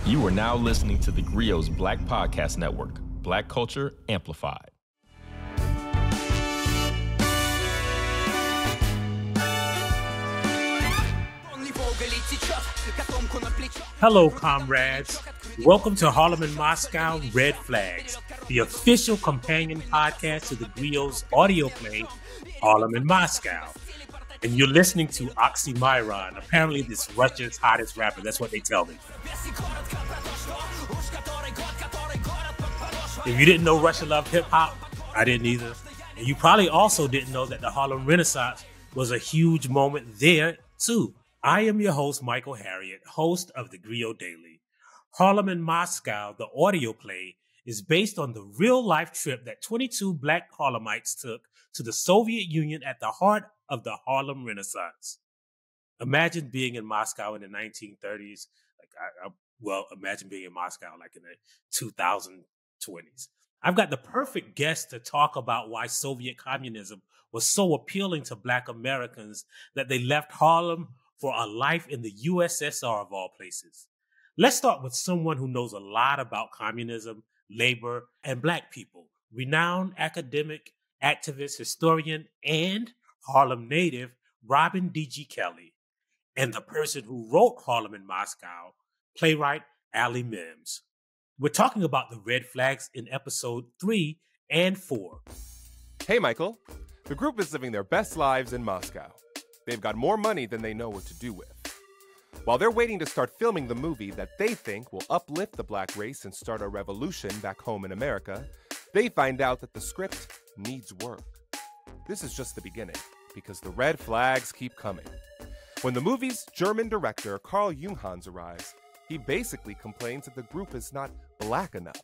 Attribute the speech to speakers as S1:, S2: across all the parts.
S1: You are now listening to theGrio's Black Podcast Network, Black Culture Amplified.
S2: Hello, comrades. Welcome to Harlem and Moscow Red Flags, the official companion podcast to theGrio's audio play, Harlem and Moscow. And you're listening to Oxymiron, apparently this Russia's hottest rapper. That's what they tell me. If you didn't know Russia loved hip-hop, I didn't either. And you probably also didn't know that the Harlem Renaissance was a huge moment there, too. I am your host, Michael Harriot, host of theGrio Daily. Harlem and Moscow, the audio play, is based on the real-life trip that 22 Black Harlemites took to the Soviet Union at the heart of the Harlem Renaissance. Imagine being in Moscow in the 1930s. Imagine being in Moscow like in the 2020s. I've got the perfect guest to talk about why Soviet communism was so appealing to Black Americans that they left Harlem for a life in the USSR of all places. Let's start with someone who knows a lot about communism, labor, and Black people. Renowned academic, activist, historian, and Harlem native Robin D.G. Kelley, and the person who wrote Harlem and Moscow, playwright Alle Mims. We're talking about the red flags in episode 3 and 4.
S3: Hey, Michael. The group is living their best lives in Moscow. They've got more money than they know what to do with. While they're waiting to start filming the movie that they think will uplift the Black race and start a revolution back home in America, they find out that the script needs work. This is just the beginning, because the red flags keep coming. When the movie's German director Karl Junghans arrives, he basically complains that the group is not Black enough.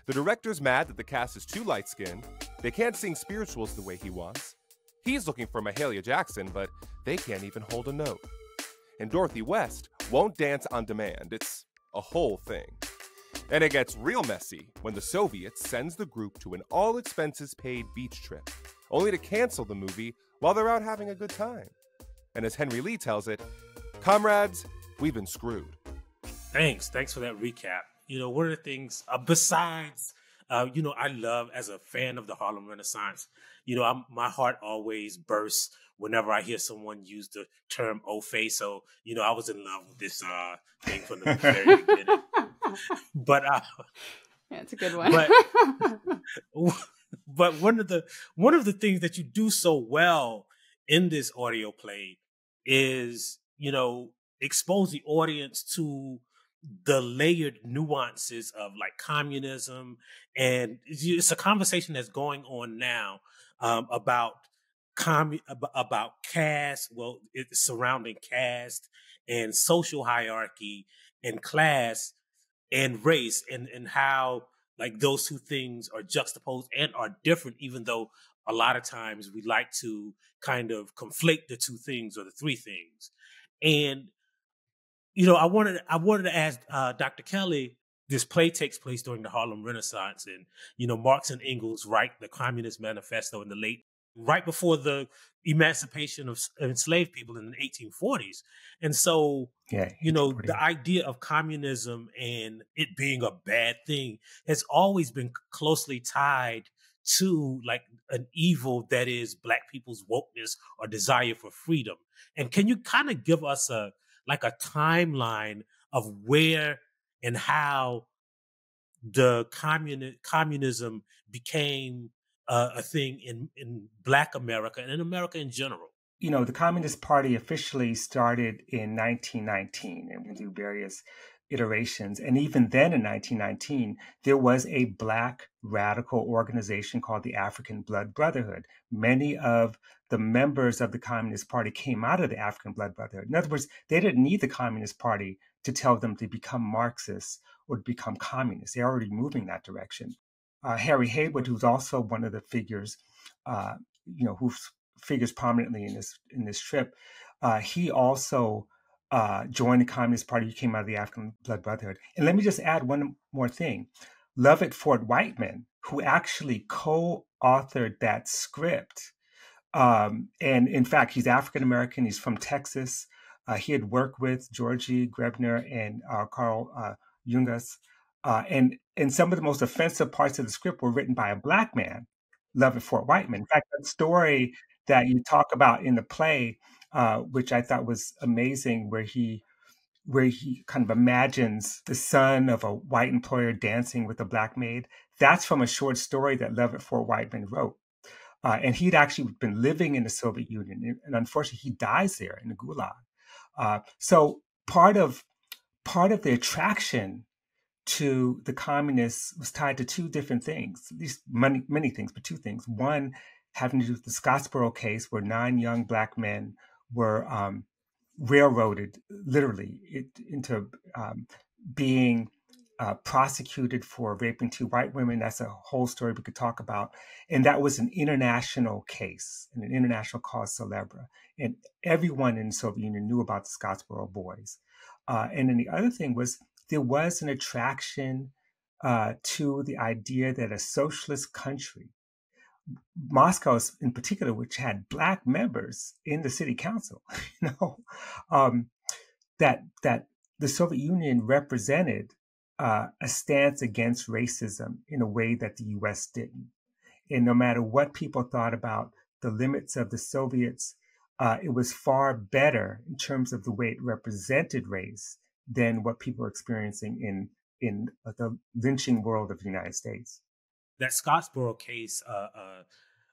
S3: The director's mad that the cast is too light-skinned, they can't sing spirituals the way he wants. He's looking for Mahalia Jackson, but they can't even hold a note. And Dorothy West won't dance on demand. It's a whole thing. And it gets real messy when the Soviets sends the group to an all-expenses-paid beach trip, only to cancel the movie while they're out having a good time. And as Henry Lee tells it, comrades, we've been screwed.
S2: Thanks for that recap. You know, one of the things, besides, I love, as a fan of the Harlem Renaissance, my heart always bursts whenever I hear someone use the term au fait. So, I was in love with this thing from the very beginning. But
S4: yeah, it's a good one.
S2: But one of the things that you do so well in this audio play is, expose the audience to the layered nuances of like communism. And it's a conversation that's going on now about caste, it's surrounding caste and social hierarchy and class and race, and how like those two things are juxtaposed and are different, even though a lot of times we like to kind of conflate the two things or the three things. And I wanted to ask Dr. Kelley. This play takes place during the Harlem Renaissance, and Marx and Engels write the Communist Manifesto right before the emancipation of enslaved people in the 1840s. And so, the idea of communism and it being a bad thing has always been closely tied to like an evil that is Black people's wokeness or desire for freedom. And can you kind of give us a timeline of where and how the communism became a thing in Black America and in America in general?
S5: The Communist Party officially started in 1919 and went through various iterations. And even then in 1919, there was a Black radical organization called the African Blood Brotherhood. Many of the members of the Communist Party came out of the African Blood Brotherhood. In other words, they didn't need the Communist Party to tell them to become Marxists or to become communists. They're already moving that direction. Harry Haywood, who's also one of the figures, who figures prominently in this trip, he also joined the Communist Party. He came out of the African Blood Brotherhood. And let me just add one more thing. Lovett Ford Whiteman, who actually co-authored that script, and in fact, he's African-American. He's from Texas. He had worked with Georgie Grebner and Carl Jungas. And some of the most offensive parts of the script were written by a Black man, Lovett Fort Whiteman. In fact, that story that you talk about in the play, which I thought was amazing, where he kind of imagines the son of a white employer dancing with a Black maid. That's from a short story that Lovett Fort Whiteman wrote. And he'd actually been living in the Soviet Union, and unfortunately, he dies there in the Gulag. So part of the attraction to the communists was tied to two different things, at least many things, but two things. One, having to do with the Scottsboro case, where 9 young Black men were railroaded, literally, into being prosecuted for raping 2 white women. That's a whole story we could talk about. And that was an international case, an international cause célèbre. And everyone in the Soviet Union knew about the Scottsboro boys. And then the other thing was, there was an attraction to the idea that a socialist country, Moscow in particular, which had Black members in the city council, that the Soviet Union represented a stance against racism in a way that the U.S. didn't. And no matter what people thought about the limits of the Soviets, it was far better in terms of the way it represented race than what people are experiencing in the lynching world of the United States.
S2: That Scottsboro case,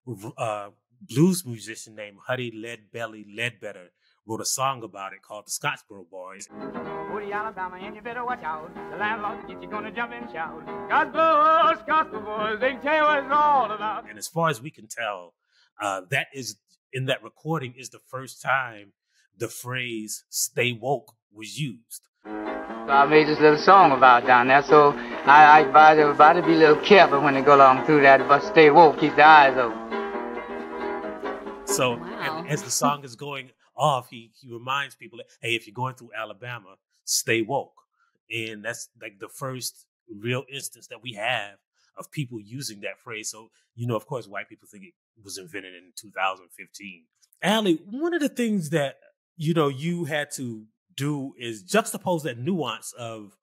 S2: blues musician named Huddy Leadbelly Ledbetter wrote a song about it called the Scottsboro Boys.
S6: Woody, Alabama, and you better watch out. The landlord will get you gonna jump and shout. Scottsboro Boys, they can tell you what it's all about.
S2: And as far as we can tell, that is, in that recording, is the first time the phrase "stay woke" was used.
S6: So I made this little song about down there, so I advise everybody to be a little careful when they go along through that, but stay woke, keep their eyes open.
S2: So as the song is going off, he reminds people that, hey, if you're going through Alabama, stay woke. And that's like the first real instance that we have of people using that phrase. So, of course, white people think it was invented in 2015. Alle, one of the things that, you had to do is juxtapose that nuance of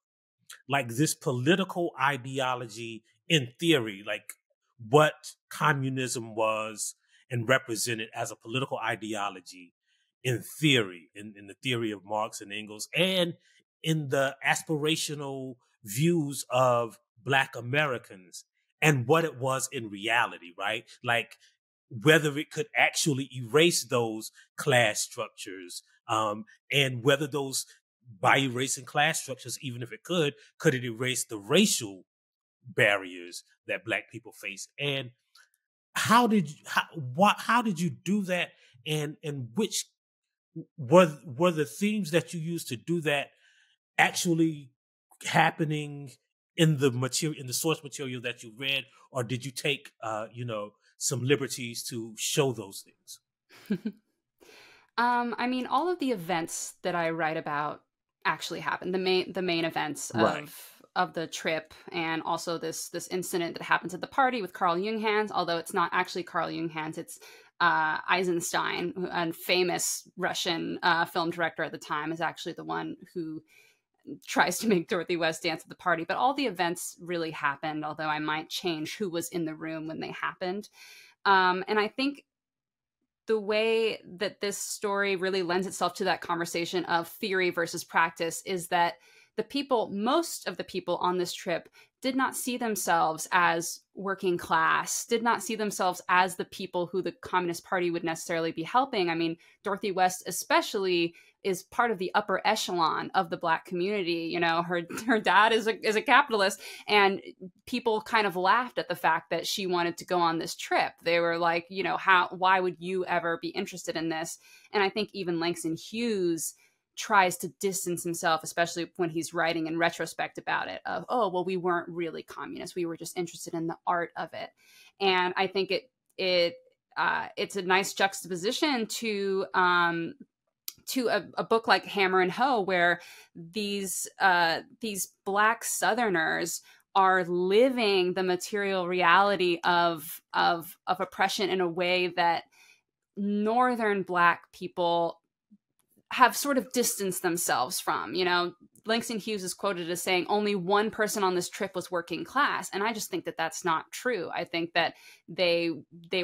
S2: like this political ideology in theory, like what communism was and represented as a political ideology in theory, in the theory of Marx and Engels, and in the aspirational views of Black Americans, and what it was in reality, right? Like whether it could actually erase those class structures, and whether those, by erasing class structures, even if it could it erase the racial barriers that Black people face? And how did you do that? And which were the themes that you used to do that actually happening in the material, in the source material that you read, or did you take some liberties to show those things?
S4: I mean, all of the events that I write about actually happened. The main events of the trip, and also this incident that happens at the party with Carl Junghans, although it's not actually Carl Junghans, it's Eisenstein, a famous Russian film director at the time, is actually the one who tries to make Dorothy West dance at the party. But all the events really happened, although I might change who was in the room when they happened. And I think the way that this story really lends itself to that conversation of theory versus practice is that most of the people on this trip did not see themselves as working class, did not see themselves as the people who the Communist Party would necessarily be helping. I mean, Dorothy West especially is part of the upper echelon of the Black community. Her dad is a capitalist, and people kind of laughed at the fact that she wanted to go on this trip. They were like, why would you ever be interested in this? And I think even Langston Hughes tries to distance himself, especially when he's writing in retrospect about it, of, oh, well, we weren't really communists. We were just interested in the art of it. And I think it's a nice juxtaposition to a book like Hammer and Hoe, where these Black Southerners are living the material reality of oppression in a way that Northern Black people have sort of distanced themselves from. Langston Hughes is quoted as saying only one person on this trip was working class. And I just think that that's not true. I think that they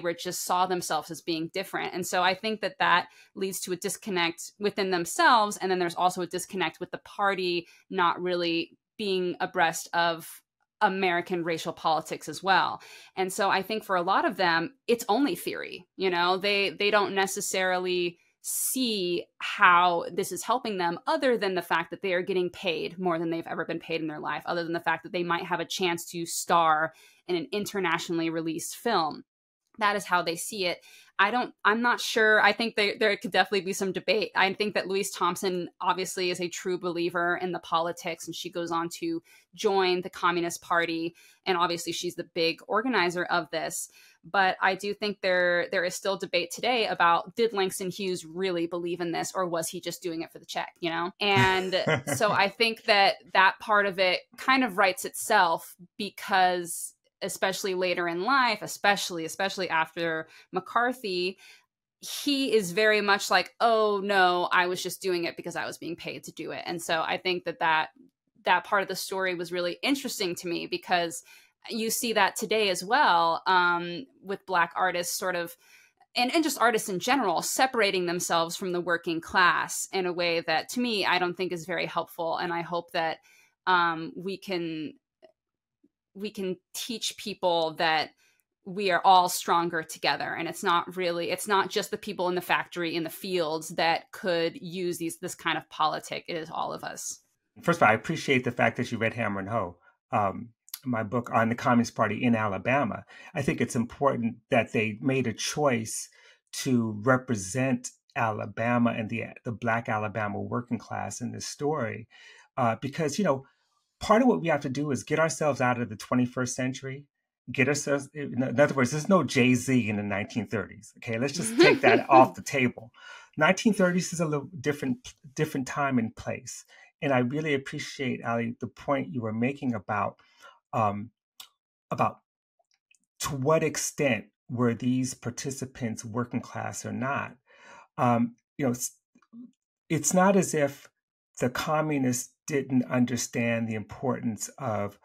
S4: were just saw themselves as being different. And so I think that that leads to a disconnect within themselves. And then there's also a disconnect with the party not really being abreast of American racial politics as well. And so I think for a lot of them, it's only theory. You know, they don't necessarily see how this is helping them, other than the fact that they are getting paid more than they've ever been paid in their life, other than the fact that they might have a chance to star in an internationally released film. That is how they see it. I'm not sure. I think there could definitely be some debate. I think that Louise Thompson obviously is a true believer in the politics, and she goes on to join the Communist Party. And obviously she's the big organizer of this. But I do think there is still debate today about, did Langston Hughes really believe in this, or was he just doing it for the check, you know? And so I think that part of it kind of writes itself, because especially later in life, especially after McCarthy, he is very much like, oh no, I was just doing it because I was being paid to do it. And so I think that part of the story was really interesting to me, because you see that today as well, with Black artists sort of, and just artists in general, separating themselves from the working class in a way that, to me, I don't think is very helpful. And I hope that we can teach people that we are all stronger together. And it's not just the people in the factory, in the fields, that could use this kind of politic. It is all of us.
S5: First of all, I appreciate the fact that you read Hammer and Hoe, my book on the Communist Party in Alabama. I think it's important that they made a choice to represent Alabama and the Black Alabama working class in this story, because, you know, part of what we have to do is get ourselves out of the 21st century, get ourselves, in other words, there's no Jay-Z in the 1930s. Okay, let's just take that off the table. 1930s is a little different time and place. And I really appreciate, Ali, the point you were making about to what extent were these participants working class or not. You know, it's not as if the communists didn't understand the importance of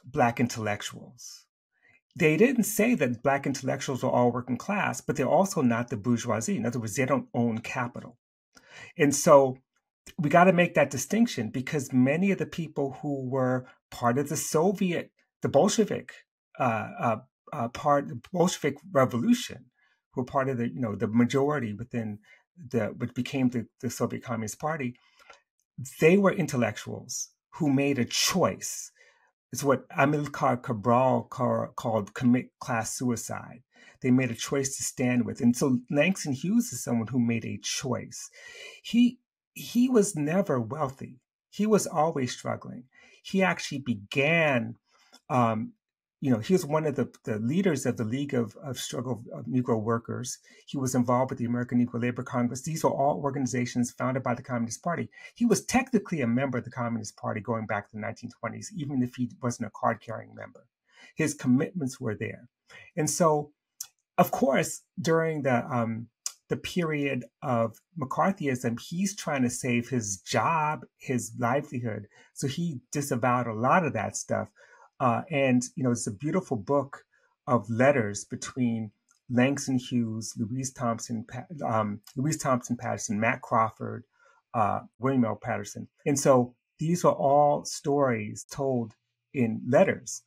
S5: Black intellectuals. They didn't say that Black intellectuals were all working class, but they're also not the bourgeoisie. In other words, they don't own capital. And so we got to make that distinction, because many of the people who were part of the Bolshevik Bolshevik Revolution, who were part of the majority within what became the Soviet Communist Party, they were intellectuals who made a choice. It's what Amilcar Cabral called commit class suicide. They made a choice to stand with. And so Langston Hughes is someone who made a choice. He was never wealthy. He was always struggling. He actually began, he was one of the leaders of the League of Struggle of Negro Workers. He was involved with the American Negro Labor Congress. These are all organizations founded by the Communist Party. He was technically a member of the Communist Party going back to the 1920s, even if he wasn't a card-carrying member. His commitments were there. And so, of course, during the period of McCarthyism, he's trying to save his job, his livelihood. So he disavowed a lot of that stuff. And it's a beautiful book of letters between Langston Hughes, Louise Thompson Patterson, Matt Crawford, William L. Patterson. And so these are all stories told in letters.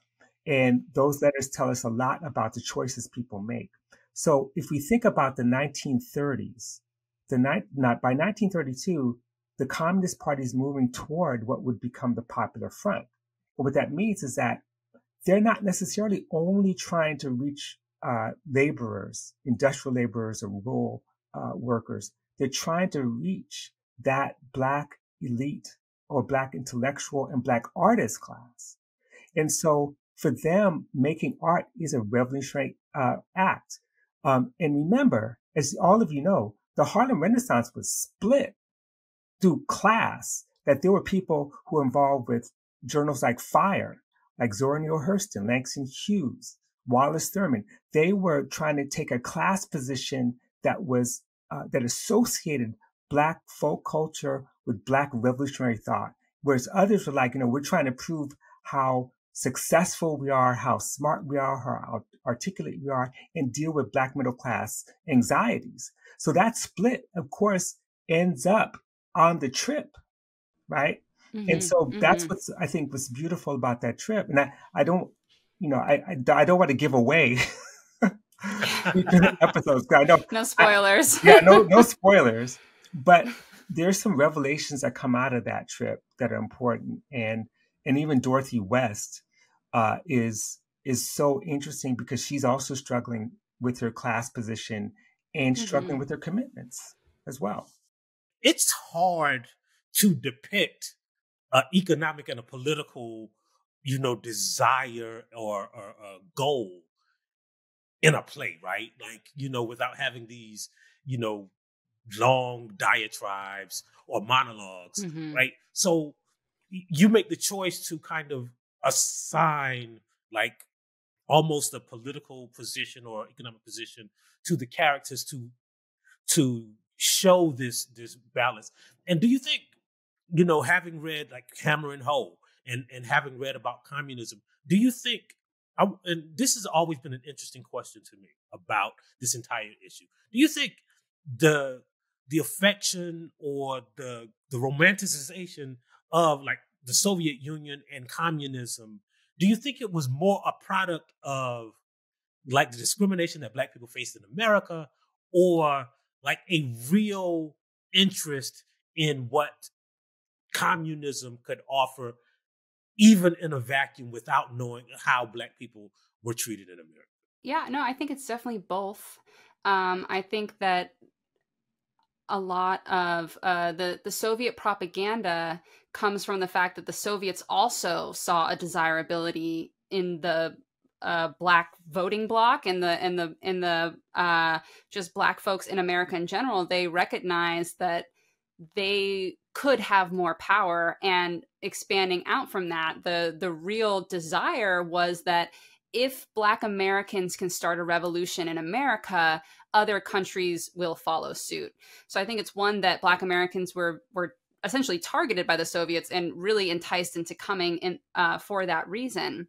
S5: And those letters tell us a lot about the choices people make. So if we think about the 1930s, by 1932, the Communist Party is moving toward what would become the Popular Front. But what that means is that they're not necessarily only trying to reach laborers, industrial laborers or rural workers. They're trying to reach that Black elite or Black intellectual and Black artist class. And so for them, making art is a revolutionary act. And remember, as all of you know, the Harlem Renaissance was split through class, that there were people who were involved with journals like Fire, like Zora Neale Hurston, Langston Hughes, Wallace Thurman. They were trying to take a class position that was that associated Black folk culture with Black revolutionary thought, whereas others were like, we're trying to prove how successful we are, how smart we are, how articulate we are, and deal with Black middle class anxieties. So that split, of course, ends up on the trip, right? And so that's what's, I think, what's beautiful about that trip. And I don't, I don't want to give away episodes. I know
S4: no spoilers.
S5: No spoilers. But there's some revelations that come out of that trip that are important, and even Dorothy West is so interesting because she's also struggling with her class position and struggling with her commitments as well.
S2: It's hard to depict an economic and a political, desire or a goal in a play, right? Like, without having these, long diatribes or monologues, right? So you make the choice to kind of assign like almost a political position or economic position to the characters to show this balance. And do you think, having read like Hammer and Hoe and having read about communism, do you think, and this has always been an interesting question to me about this entire issue, do you think the affection or the romanticization of like the Soviet Union and communism, do you think it was more a product of like the discrimination that Black people faced in America, or like a real interest in what communism could offer, even in a vacuum, without knowing how Black people were treated in America?
S4: Yeah, no, I think it's definitely both. I think that a lot of the Soviet propaganda comes from the fact that the Soviets also saw a desirability in the Black voting bloc and the just Black folks in America in general. They recognized that they could have more power, and expanding out from that, the real desire was that if Black Americans can start a revolution in America, other countries will follow suit. So I think it's one that Black Americans were essentially targeted by the Soviets and really enticed into coming in for that reason.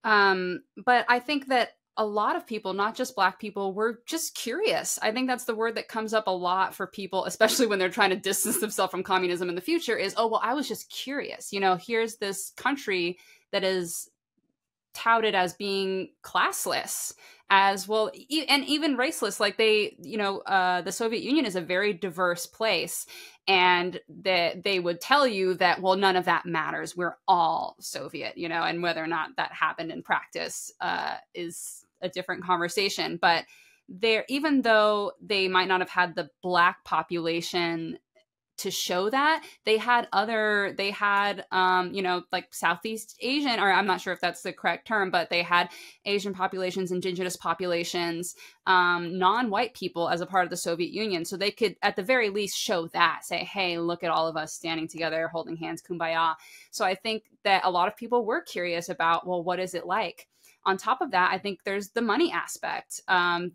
S4: But I think that a lot of people, not just Black people, were just curious. I think that's the word that comes up a lot for people, especially when they're trying to distance themselves from communism in the future, is, oh, well, I was just curious. Here's this country that is touted as being classless, as well, and even raceless. Like the Soviet Union is a very diverse place, and that they would tell you that, well, none of that matters. We're all Soviet, and whether or not that happened in practice is a different conversation. But even though they might not have had the Black population to show that, they had like Southeast Asian, or I'm not sure if that's the correct term, but they had Asian populations, indigenous populations, non-white people as a part of the Soviet Union. So they could at the very least show that, say, hey, look at all of us standing together, holding hands, kumbaya. So I think that a lot of people were curious about, well, what is it like? On top of that, I think there's the money aspect.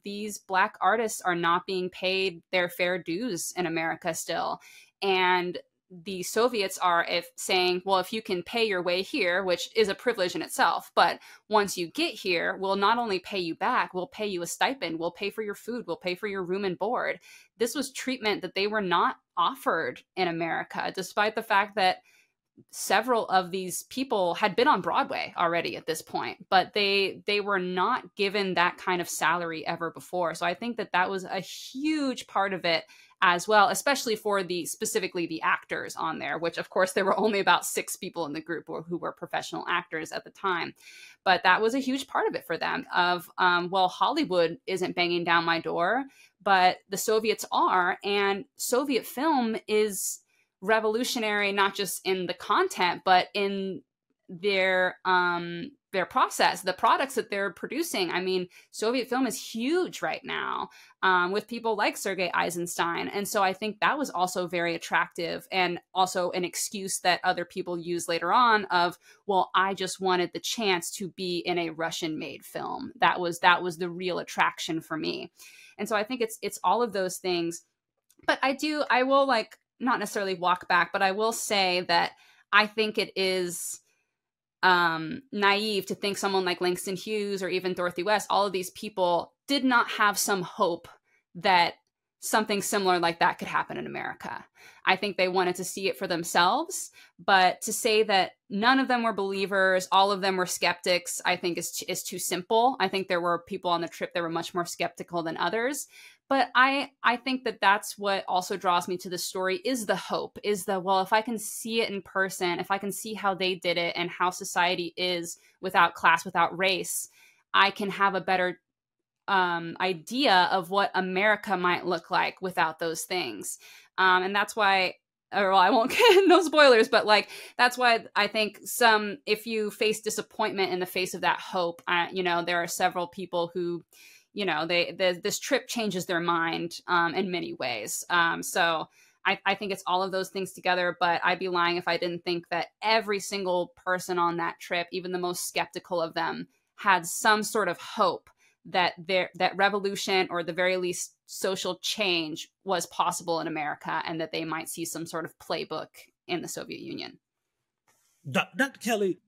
S4: These Black artists are not being paid their fair dues in America still. And the Soviets are saying, well, if you can pay your way here, which is a privilege in itself, but once you get here, we'll not only pay you back, we'll pay you a stipend, we'll pay for your food, we'll pay for your room and board. This was treatment that they were not offered in America, despite the fact that several of these people had been on Broadway already at this point, but they were not given that kind of salary ever before. So I think that was a huge part of it as well, especially for specifically the actors on there, which of course there were only about 6 people in the group who were professional actors at the time. But that was a huge part of it for them of, well, Hollywood isn't banging down my door, but the Soviets are, and Soviet film is revolutionary, not just in the content, but in their process, the products that they're producing. I mean, Soviet film is huge right now, with people like Sergei Eisenstein. And so I think that was also very attractive, and also an excuse that other people use later on of, well, I just wanted the chance to be in a Russian-made film. That was the real attraction for me. And so I think it's all of those things. But I will like not necessarily walk back, but I will say that I think it is naive to think someone like Langston Hughes or even Dorothy West, all of these people did not have some hope that something similar like that could happen in America. I think they wanted to see it for themselves, but to say that none of them were believers, all of them were skeptics, I think is too simple. I think there were people on the trip that were much more skeptical than others. But I think that that's what also draws me to the story is the hope, is the, well, if I can see it in person, if I can see how they did it and how society is without class, without race, I can have a better idea of what America might look like without those things. And that's why, or well, I won't get no spoilers, but like, that's why I think if you face disappointment in the face of that hope, there are several people who, this trip changes their mind in many ways. So I think it's all of those things together, but I'd be lying if I didn't think that every single person on that trip, even the most skeptical of them, had some sort of hope that that revolution, or the very least social change, was possible in America, and that they might see some sort of playbook in the Soviet Union.
S2: Dr. Kelley,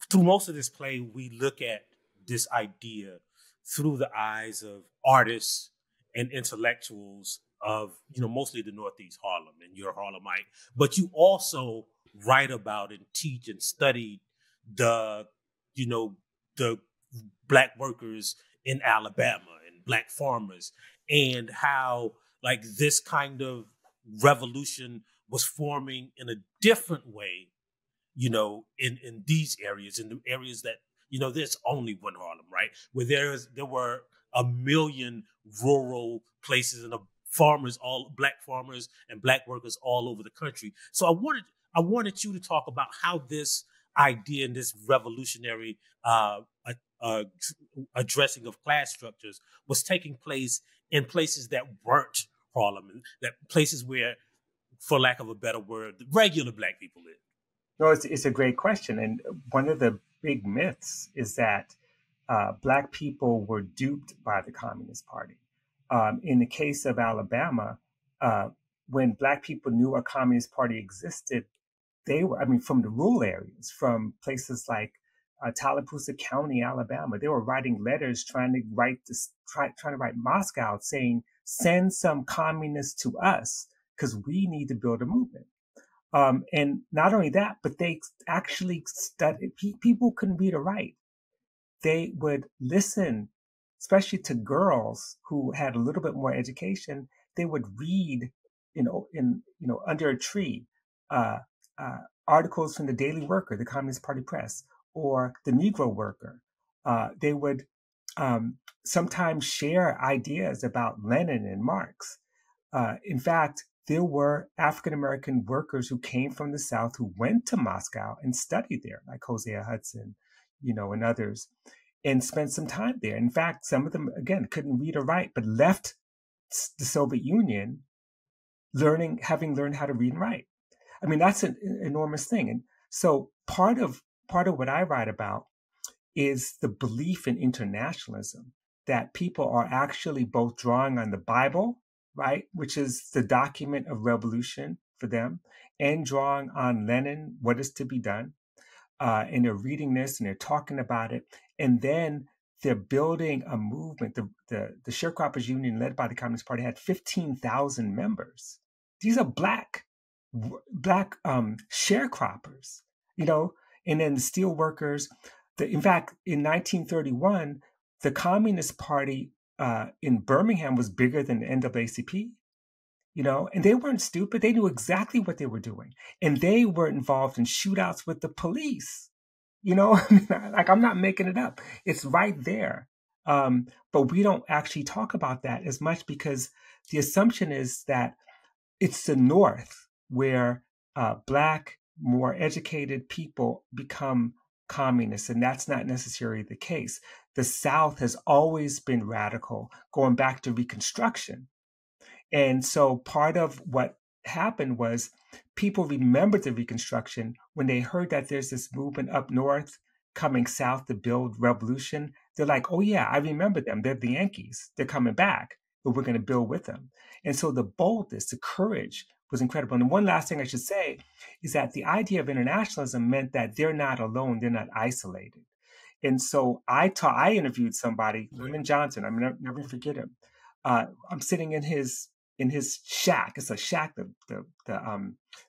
S2: through most of this play, we look at this idea through the eyes of artists and intellectuals of, mostly the Northeast Harlem, and you're a Harlemite, but you also write about and teach and study the Black workers in Alabama and Black farmers, and how like this kind of revolution was forming in a different way, in these areas, in the areas that, there's only one Harlem, right? Where there were a million rural places and Black farmers and Black workers all over the country. So I wanted you to talk about how this idea and this revolutionary addressing of class structures was taking place in places that weren't Harlem, and that places where, for lack of a better word, the regular Black people live.
S5: No, it's a great question. And one of the big myths is that Black people were duped by the Communist Party. In the case of Alabama, when Black people knew a Communist Party existed, they were, from the rural areas, from places like Tallapoosa County, Alabama, they were writing letters trying to write Moscow saying, send some communists to us because we need to build a movement. And not only that, but they actually studied, people couldn't read or write. They would listen, especially to girls who had a little bit more education. They would read, under a tree, articles from the Daily Worker, the Communist Party press, or the Negro Worker. They would sometimes share ideas about Lenin and Marx. In fact, there were African-American workers who came from the South who went to Moscow and studied there, like Hosea Hudson, and others, and spent some time there. In fact, some of them, again, couldn't read or write, but left the Soviet Union having learned how to read and write. That's an enormous thing. And so part of what I write about is the belief in internationalism, that people are actually both drawing on the Bible, right, which is the document of revolution for them, and drawing on Lenin, what is to be done. And they're reading this and they're talking about it. And then they're building a movement. The Sharecroppers Union, led by the Communist Party, had 15,000 members. These are black sharecroppers, and then the steel workers. In fact, in 1931, the Communist Party in Birmingham was bigger than the NAACP, and they weren't stupid. They knew exactly what they were doing. And they were involved in shootouts with the police, like I'm not making it up. It's right there. But we don't actually talk about that as much because the assumption is that it's the North where Black, more educated people become communists, and that's not necessarily the case. The South has always been radical, going back to Reconstruction. And so part of what happened was people remembered the Reconstruction when they heard that there's this movement up north coming south to build revolution. They're like, oh yeah, I remember them. They're the Yankees. They're coming back. but we're going to build with them. And so the boldness, the courage was incredible. And one last thing I should say is that the idea of internationalism meant that they're not alone, they're not isolated. And so I interviewed somebody, Lyndon Johnson. I'm never forget him. I'm sitting in his shack. It's a shack. The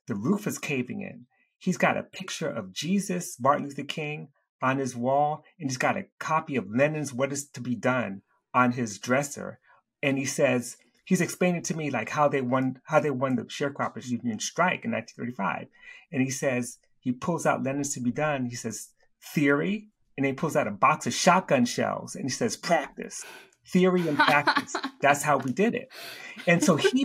S5: roof is caving in. He's got a picture of Jesus, Martin Luther King, on his wall, and he's got a copy of Lenin's "What Is to Be Done" on his dresser. And he says he's explaining to me like how they won the sharecroppers union strike in 1935. And he says he pulls out Lenin's "To Be Done." He says theory, and then he pulls out a box of shotgun shells, and he says practice. Theory and practice. That's how we did it. And so he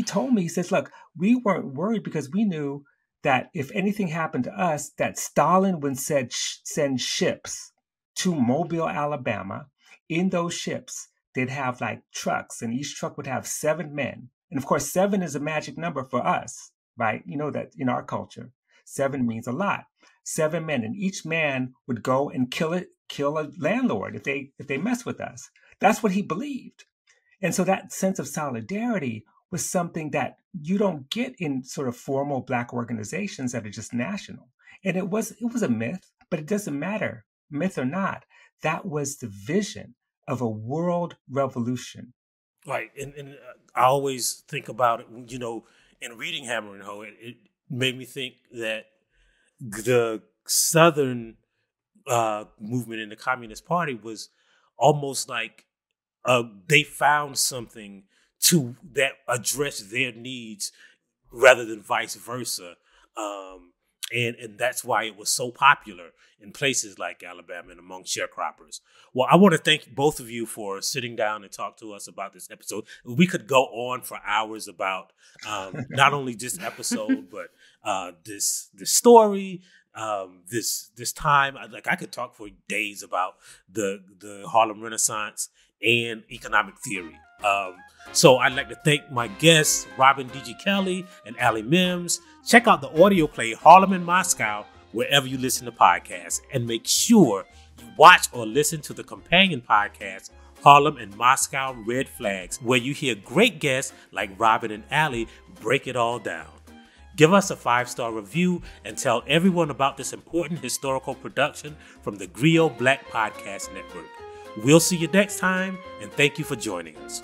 S5: told me, he says, look, we weren't worried because we knew that if anything happened to us, that Stalin would send ships to Mobile, Alabama. In those ships, they'd have like trucks, and each truck would have 7 men. And of course, 7 is a magic number for us, right? You know that in our culture, 7 means a lot. 7 men, and each man would go and kill a landlord if they mess with us. That's what he believed. And so that sense of solidarity was something that you don't get in sort of formal Black organizations that are just national. And it was a myth, but it doesn't matter, myth or not. That was the vision of a world revolution.
S2: Right. And I always think about it, in reading Hammer and Hoe, it made me think that the Southern movement in the Communist Party was almost like they found something that addressed their needs rather than vice versa. And that's why it was so popular in places like Alabama and among sharecroppers. Well, I want to thank both of you for sitting down and talk to us about this episode. We could go on for hours about not only this episode, but this story, this time. I could talk for days about the Harlem Renaissance and economic theory. So I'd like to thank my guests, Robin D.G. Kelley and Alle Mims. Check out the audio play Harlem and Moscow wherever you listen to podcasts, and make sure you watch or listen to the companion podcast Harlem and Moscow Red Flags, where you hear great guests like Robin and Alle break it all down. Give us a 5-star review and tell everyone about this important historical production from the CPUSA Black Podcast Network. We'll see you next time, and thank you for joining us.